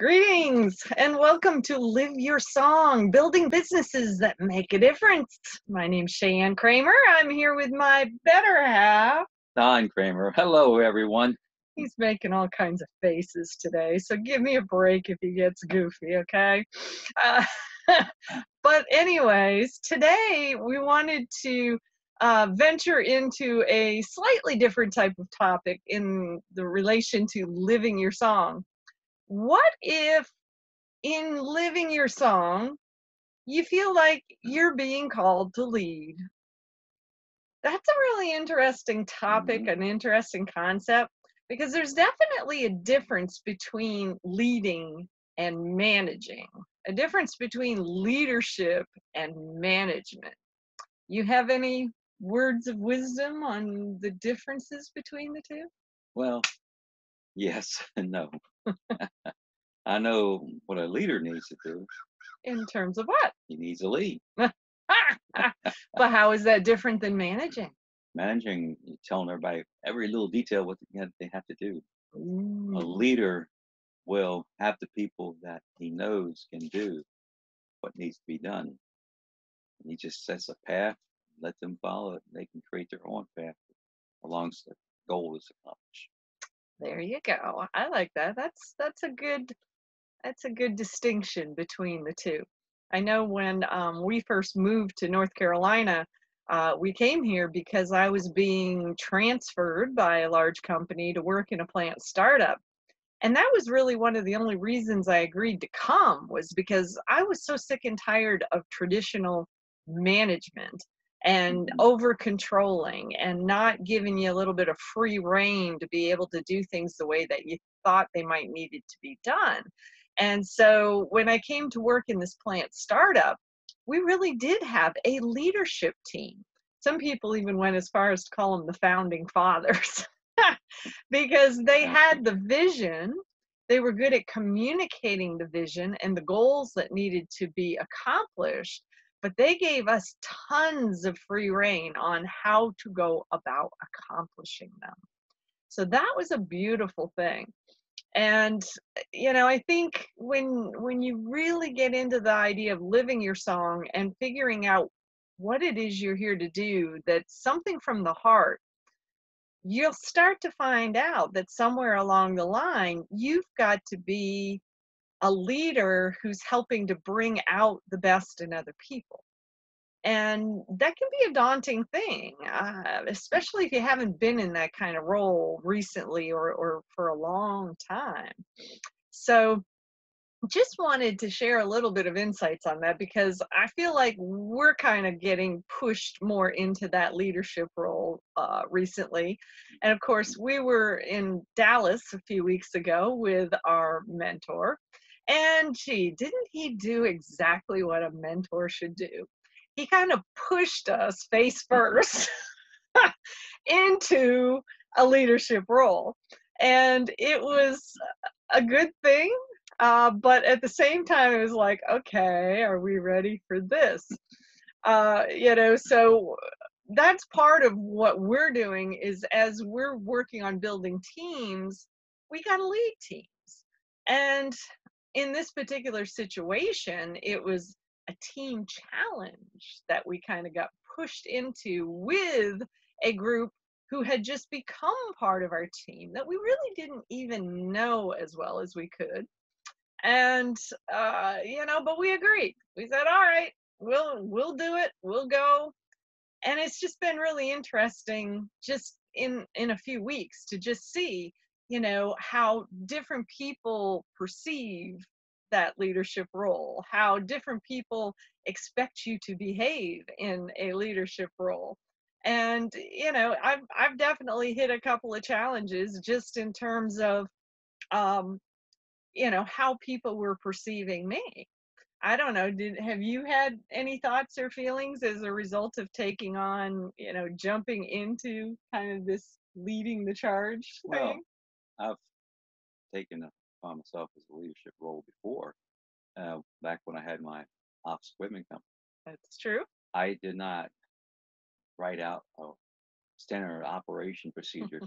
Greetings and welcome to Live Your Song, building businesses that make a difference. My name's Cheyenne Kramer. I'm here with my better half. Don Kramer. Hello, everyone. He's making all kinds of faces today, so give me a break if he gets goofy, okay? Uh, but anyways, today we wanted to venture into a slightly different type of topic in the relation to living your song. What if in living your song, you feel like you're being called to lead? That's a really interesting topic, Mhm. an interesting concept, because there's definitely a difference between leading and managing, a difference between leadership and management. You have any words of wisdom on the differences between the two? Well, yes and no. I know what a leader needs to do. In terms of what? He needs a lead. But how is that different than managing? Managing, you're telling everybody every little detail what they have to do. A Ooh. leader will have the people that he knows can do what needs to be done. And he just sets a path, let them follow it, and they can create their own path along the goal is accomplished. There you go. I like that. That's a good distinction between the two. I know when we first moved to North Carolina, we came here because I was being transferred by a large company to work in a plant startup. And that was really one of the only reasons I agreed to come, was because I was so sick and tired of traditional management and Hmm. over controlling and not giving you a little bit of free reign to be able to do things the way that you thought they might needed to be done. And so when I came to work in this plant startup, we really did have a leadership team. Some people even went as far as to call them the founding fathers. Because they Okay. had the vision, they were good at communicating the vision and the goals that needed to be accomplished, but they gave us tons of free reign on how to go about accomplishing them. So that was a beautiful thing. And I think when you really get into the idea of living your song and figuring out what it is you're here to do, that's something from the heart, you'll start to find out that somewhere along the line, you've got to be a leader who's helping to bring out the best in other people. And that can be a daunting thing, especially if you haven't been in that kind of role recently or for a long time. So, just wanted to share a little bit of insights on that because I feel like we're kind of getting pushed more into that leadership role recently. And of course, we were in Dallas a few weeks ago with our mentor. And gee, didn't he do exactly what a mentor should do? He kind of pushed us face first into a leadership role. And it was a good thing. But at the same time, it was like, okay, are we ready for this? So that's part of what we're doing is as we're working on building teams, we got to lead teams. And in this particular situation, it was a team challenge that we kind of got pushed into with a group who had just become part of our team that we really didn't even know as well as we could. And but we agreed. We said, all right, we'll do it, we'll go. And it's just been really interesting just in a few weeks to just see how different people perceive that leadership role, how different people expect you to behave in a leadership role. And I've definitely hit a couple of challenges just in terms of um how people were perceiving me. I don't know, did have you had any thoughts or feelings as a result of taking on, jumping into kind of this leading the charge thing? Well, I've taken upon myself as a leadership role before. Back when I had my office equipment company, That's true. I did not write out a standard operation procedure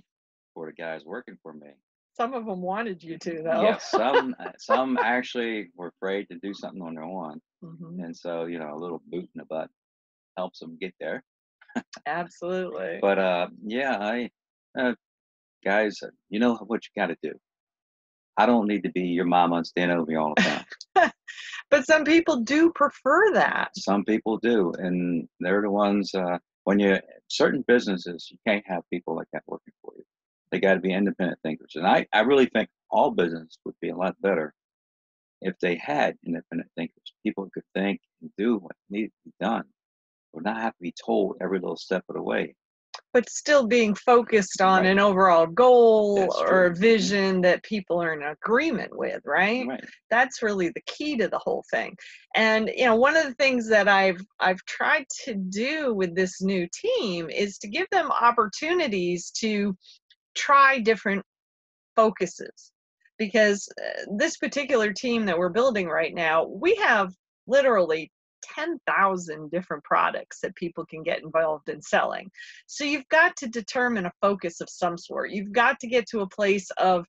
for the guys working for me. Some of them wanted you to, though. Yes, some actually were afraid to do something on their own, Mhm. and so a little boot in the butt helps them get there. Absolutely. But yeah, I guys, you know what you got to do. I don't need to be your mama and stand over you all the time. But some people do prefer that. Some people do, and they're the ones. When you certain businesses, you can't have people like that working for you. They got to be independent thinkers, and I really think all business would be a lot better if they had independent thinkers, people who could think and do what needed to be done, would not have to be told every little step of the way. But still being focused on Right. an overall goal That's or true. a vision that people are in agreement with, right? Right. That's really the key to the whole thing. And one of the things that I've tried to do with this new team is to give them opportunities to try different focuses. Because this particular team that we're building right now, we have literally 10,000 different products that people can get involved in selling. So you've got to determine a focus of some sort. You've got to get to a place of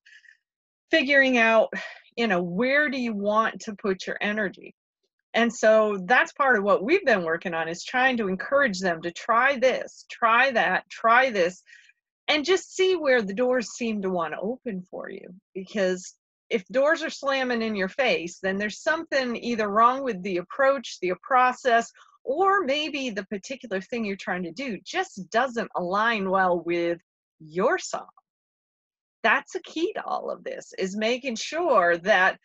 figuring out, where do you want to put your energy? And so that's part of what we've been working on, is trying to encourage them to try this, try that, try this, and just see where the doors seem to want to open for you. Because if doors are slamming in your face, then there's something either wrong with the approach, the process, or maybe the particular thing you're trying to do just doesn't align well with your song. That's a key to all of this, is making sure that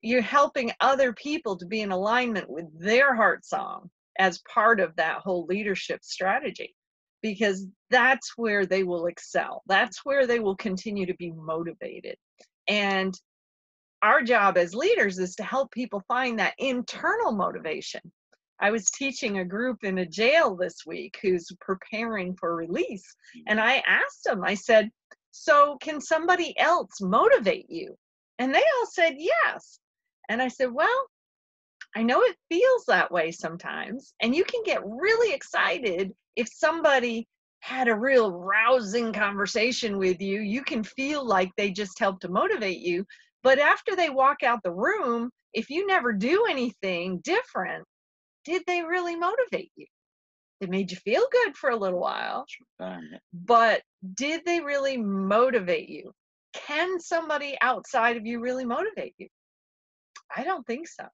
you're helping other people to be in alignment with their heart song as part of that whole leadership strategy, because that's where they will excel. That's where they will continue to be motivated. And our job as leaders is to help people find that internal motivation. I was teaching a group in a jail this week who's preparing for release, and Mhm. I asked them, I said, "So, can somebody else motivate you?" And they all said yes. And I said, "Well, I know it feels that way sometimes, and you can get really excited if somebody had a real rousing conversation with you. You can feel like they just helped to motivate you. But after they walk out the room, if you never do anything different, did they really motivate you? It made you feel good for a little while, Yeah. but did they really motivate you? Can somebody outside of you really motivate you? I don't think so.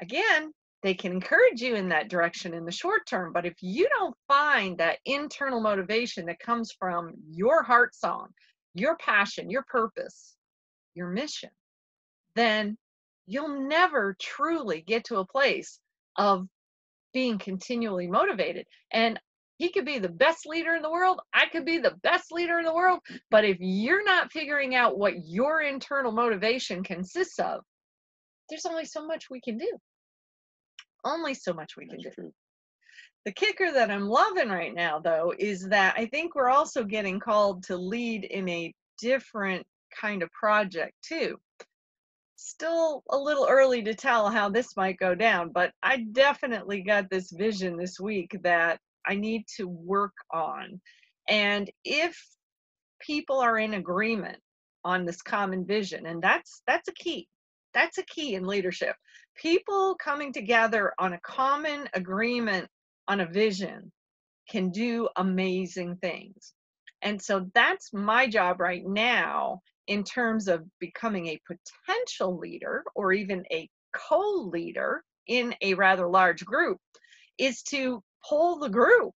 Again, they can encourage you in that direction in the short term, but if you don't find that internal motivation that comes from your heart song, your passion, your purpose, your mission, then you'll never truly get to a place of being continually motivated. And he could be the best leader in the world. I could be the best leader in the world. But if you're not figuring out what your internal motivation consists of, there's only so much we can do. Only so much we can That's do. true. The kicker that I'm loving right now, though, is that I think we're also getting called to lead in a different kind of project, too. Still a little early to tell how this might go down, but I definitely got this vision this week that I need to work on. And if people are in agreement on this common vision, and that's a key. That's a key in leadership. People coming together on a common agreement on a vision can do amazing things. And so that's my job right now in terms of becoming a potential leader or even a co-leader in a rather large group, is to poll the group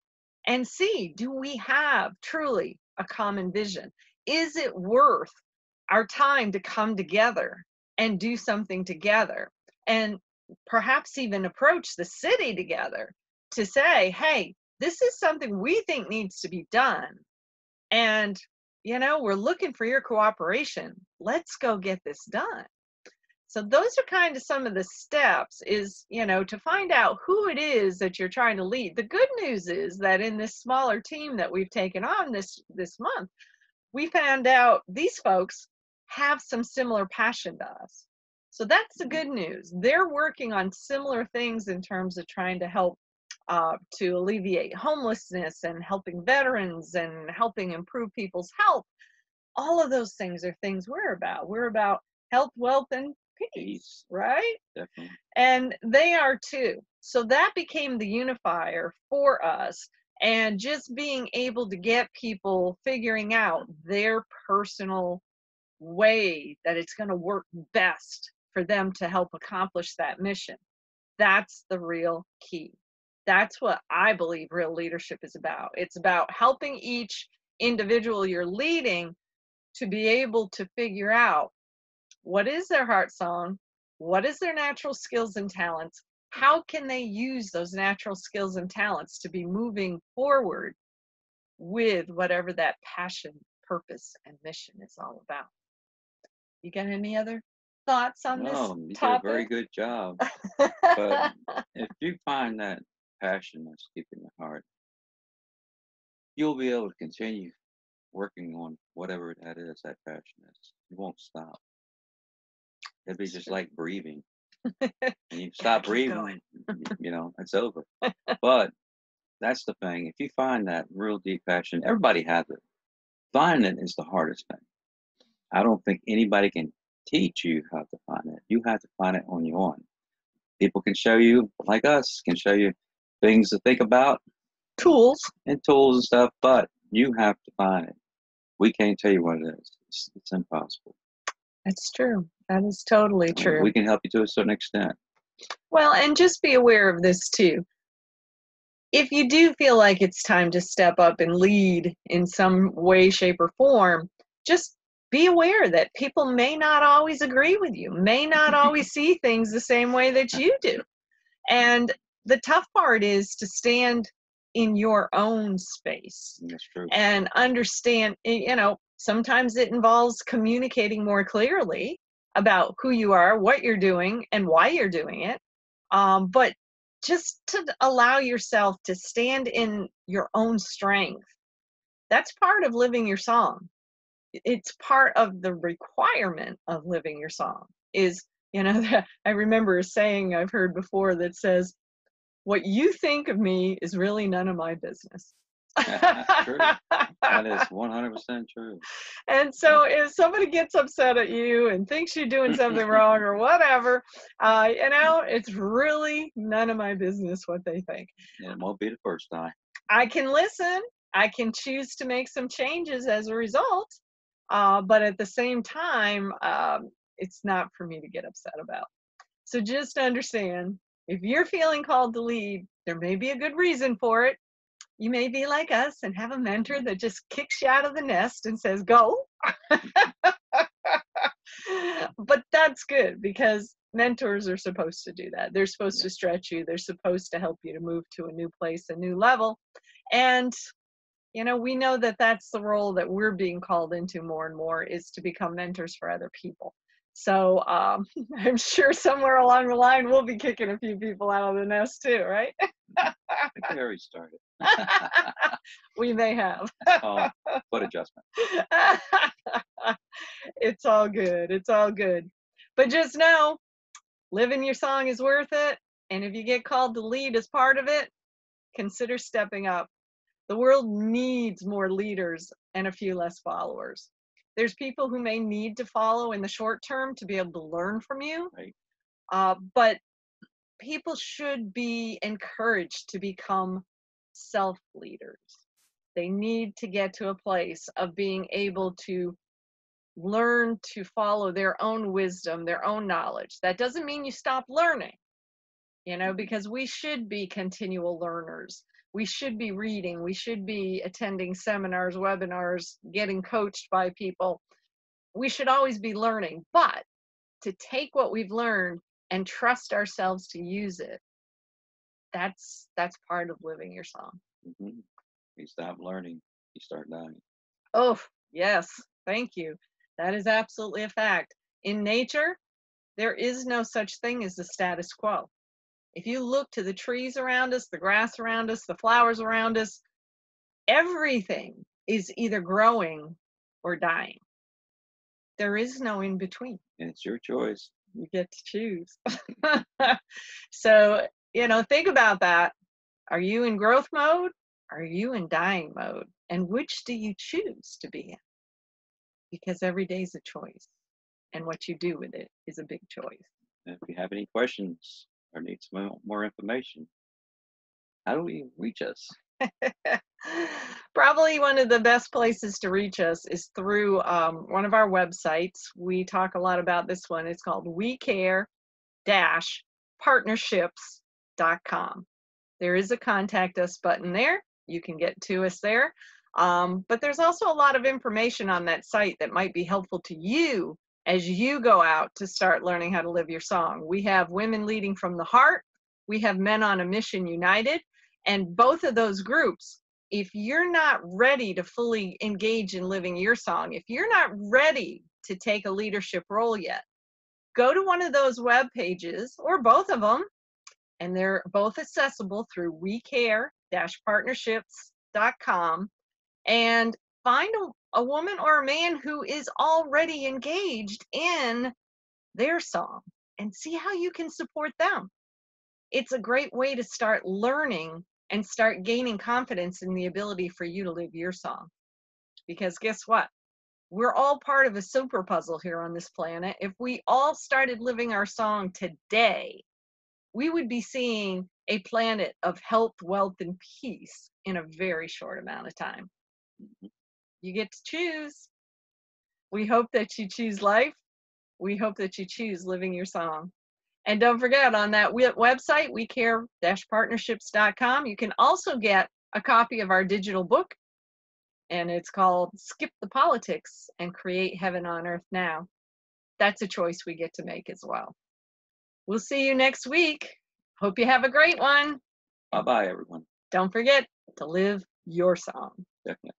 and see, do we have truly a common vision? Is it worth our time to come together and do something together? And perhaps even approach the city together to say, hey, this is something we think needs to be done. And, we're looking for your cooperation. Let's go get this done. So those are kind of some of the steps, is, to find out who it is that you're trying to lead. The good news is that in this smaller team that we've taken on this month, we found out these folks have some similar passion to us. So that's the Mhm. good news. They're working on similar things in terms of trying to help to alleviate homelessness and helping veterans and helping improve people's health. All of those things are things we're about. We're about health, wealth, and peace, Peace, right? definitely. And they are too. So that became the unifier for us. And just being able to get people figuring out their personal way that it's going to work best for them to help accomplish that mission. That's the real key. That's what I believe real leadership is about. It's about helping each individual you're leading to be able to figure out what is their heart song, what is their natural skills and talents, how can they use those natural skills and talents to be moving forward with whatever that passion, purpose, and mission is all about. You got any other thoughts on this No, you did a very topic? good job. But if you find that passion that's deep in your heart, you'll be able to continue working on whatever that is, that passion is. You won't stop. It'd be just like breathing. And you Gotta stop keep going. breathing, it's over. But that's the thing. If you find that real deep passion, everybody has it. Finding it is the hardest thing. I don't think anybody can teach you how to find it. You have to find it on your own. People can show you, like us, can show you things to think about Tools. and tools and stuff, but you have to find it. We can't tell you what it is. It's impossible. That's true. That is totally We true. can help you to a certain extent. Well, and just be aware of this too. If you do feel like it's time to step up and lead in some way, shape, or form, just be aware that people may not always agree with you, may not always see things the same way that you do. And the tough part is to stand in your own space That's true. and understand, sometimes it involves communicating more clearly about who you are, what you're doing, and why you're doing it. But just to allow yourself to stand in your own strength, that's part of living your song. It's part of the requirement of living your song is, I remember a saying I've heard before that says, what you think of me is really none of my business. True. That is 100% true. And so if somebody gets upset at you and thinks you're doing something wrong or whatever, it's really none of my business what they think. It won't be the first time. I can listen. I can choose to make some changes as a result. But at the same time, it's not for me to get upset about. So just understand, if you're feeling called to lead, there may be a good reason for it. You may be like us and have a mentor that just kicks you out of the nest and says, go. But that's good because mentors are supposed to do that. They're supposed to stretch you. They're supposed to help you to move to a new place, a new level. And we know that that's the role that we're being called into more and more, is to become mentors for other people. So I'm sure somewhere along the line we'll be kicking a few people out of the nest too, right? I think we already started. We may have. Oh, foot adjustment. It's all good. It's all good. But just know, living your song is worth it. And if you get called to lead as part of it, consider stepping up. The world needs more leaders and a few less followers. There's people who may need to follow in the short term to be able to learn from you, Right. but people should be encouraged to become self-leaders. They need to get to a place of being able to learn to follow their own wisdom, their own knowledge. That doesn't mean you stop learning, because we should be continual learners. We should be reading. We should be attending seminars, webinars, getting coached by people. We should always be learning. But to take what we've learned and trust ourselves to use it, that's part of living your song. Mm-hmm. You stop learning, you start dying. Oh, yes. Thank you. That is absolutely a fact. In nature, there is no such thing as the status quo. If you look to the trees around us, the grass around us, the flowers around us, everything is either growing or dying. There is no in between. And it's your choice. You get to choose. So, think about that. Are you in growth mode? Are you in dying mode? And which do you choose to be in? because every day's a choice, and what you do with it is a big choice. And if you have any questions or need some more information, how do we reach us? Probably one of the best places to reach us is through one of our websites. We talk a lot about this one. It's called WeCare-Partnerships.com. There is a contact us button there. You can get to us there. But there's also a lot of information on that site that might be helpful to you as you go out to start learning how to live your song. We have Women Leading from the Heart. We have Men on a Mission United. And both of those groups, if you're not ready to fully engage in living your song, if you're not ready to take a leadership role yet, go to one of those web pages or both of them, and they're both accessible through WeCare-Partnerships.com, and find a woman or a man who is already engaged in their song and see how you can support them. It's a great way to start learning and start gaining confidence in the ability for you to live your song. Because guess what? We're all part of a super puzzle here on this planet. If we all started living our song today, we would be seeing a planet of health, wealth, and peace in a very short amount of time. Mhm. You get to choose. We hope that you choose life. We hope that you choose living your song. And don't forget, on that website, WeCare-Partnerships.com, you can also get a copy of our digital book, and it's called Skip the Politics and Create Heaven on Earth Now. That's a choice we get to make as well. We'll see you next week. Hope you have a great one. Bye bye, everyone. Don't forget to live your song. Definitely.